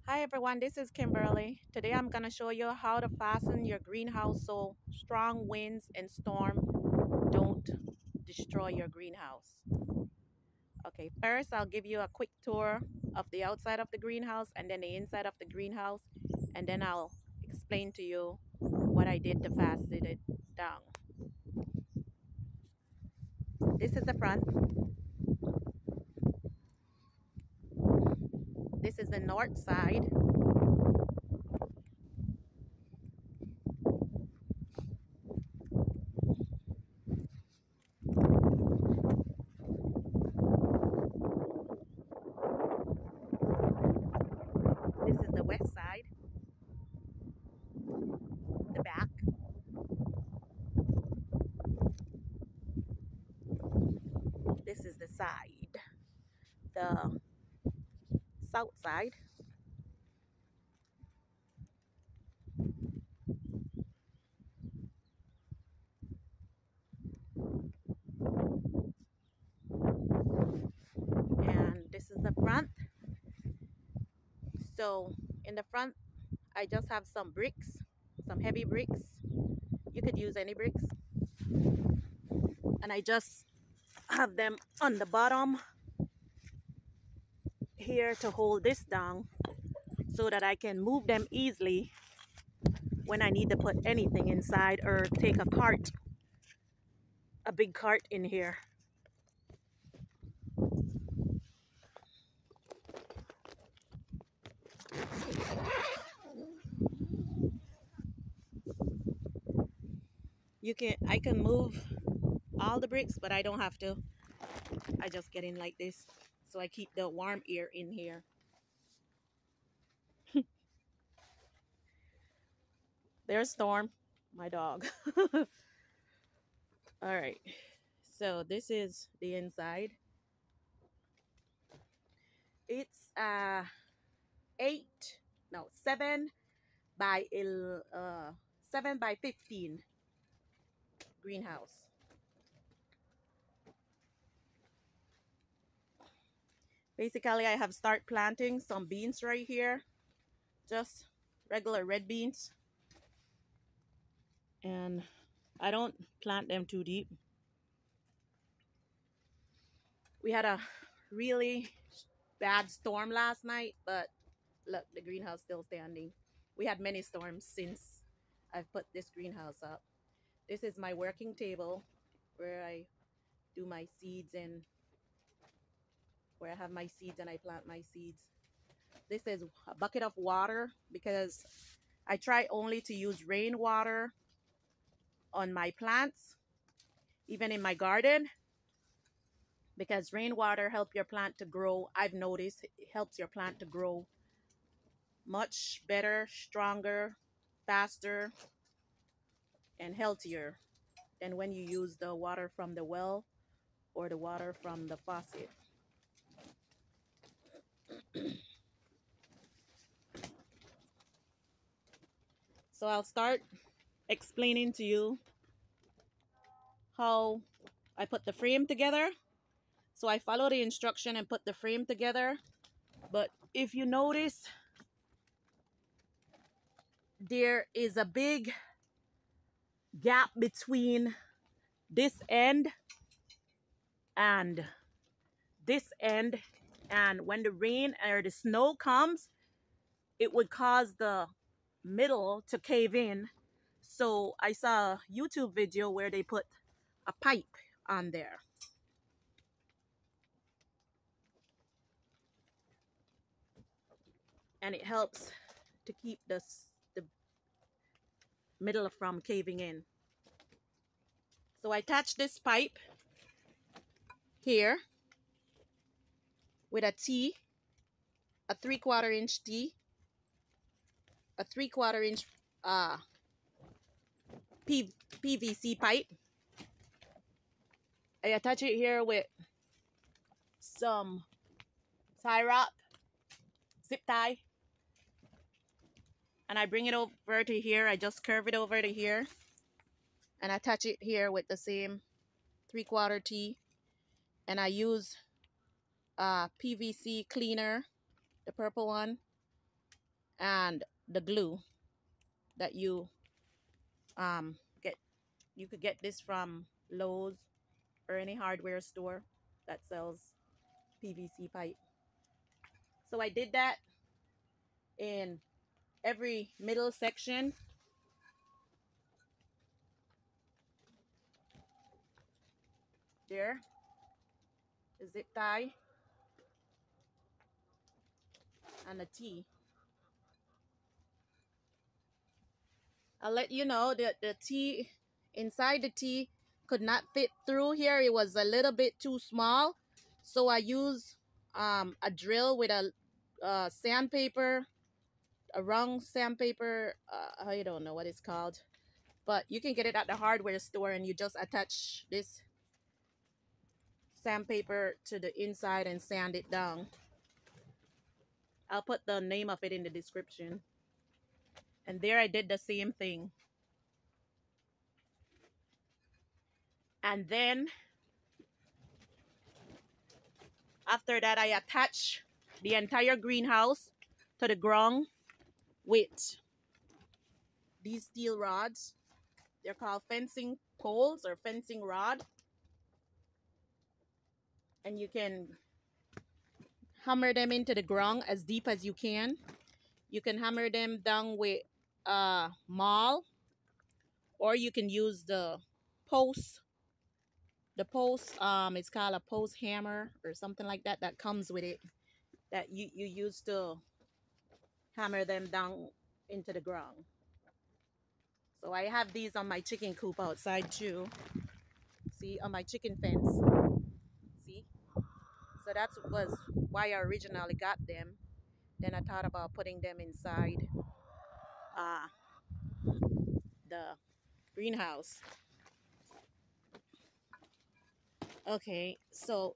Hi everyone, this is Kimberly. Today I'm going to show you how to fasten your greenhouse so strong winds and storm don't destroy your greenhouse. Okay, first I'll give you a quick tour of the outside of the greenhouse and then the inside of the greenhouse, and then I'll explain to you what I did to fasten it down. This is the front. This is the north side. This is the west side, the back. This is the side, the south side. And this is the front. So in the front I just have some bricks, some heavy bricks. You could use any bricks, and I just have them on the bottom here to hold this down so that I can move them easily when I need to put anything inside or take a big cart in here. I can move all the bricks, but I don't have to. I just get in like this, so I keep the warm air in here. There's Storm, my dog. All right, so this is the inside. It's 7 by 15 greenhouse. Basically, I have start planting some beans right here, just regular red beans, and I don't plant them too deep. We had a really bad storm last night, but look, the greenhouse still standing. We had many storms since I've put this greenhouse up. This is my working table where I do my seeds and where I have my seeds and I plant my seeds. This is a bucket of water because I try only to use rainwater on my plants, even in my garden, because rainwater helps your plant to grow. I've noticed it helps your plant to grow much better, stronger, faster, and healthier than when you use the water from the well or the water from the faucet. So I'll start explaining to you how I put the frame together. So I follow the instruction and put the frame together. But if you notice, there is a big gap between this end and this end, and when the rain or the snow comes, it would cause the middle to cave in. So I saw a YouTube video where they put a pipe on there. And it helps to keep the middle from caving in. So I attach this pipe here with a T, a 3/4 inch T, a 3/4 inch PVC pipe. I attach it here with some tie wrap, zip tie, and I bring it over to here. I just curve it over to here and attach it here with the same 3/4 T, and I use PVC cleaner, the purple one, and the glue that you get. You could get this from Lowe's or any hardware store that sells PVC pipe. So I did that in every middle section. There, the zip tie and the tee. I'll let you know that the tee, inside the tee, could not fit through here. It was a little bit too small. So I used a drill with a sandpaper, a wrong sandpaper. I don't know what it's called. But you can get it at the hardware store, and you just attach this sandpaper to the inside and sand it down. I'll put the name of it in the description. And there I did the same thing. And then after that, I attach the entire greenhouse to the ground with these steel rods. They're called fencing poles or fencing rod. And you can hammer them into the ground as deep as you can. You can hammer them down with a maul, or you can use the post. The post, it's called a post hammer or something like that, that comes with it, that you use to hammer them down into the ground. So I have these on my chicken coop outside too. See, on my chicken fence. See? So that was why I originally got them. Then I thought about putting them inside the greenhouse. Okay, so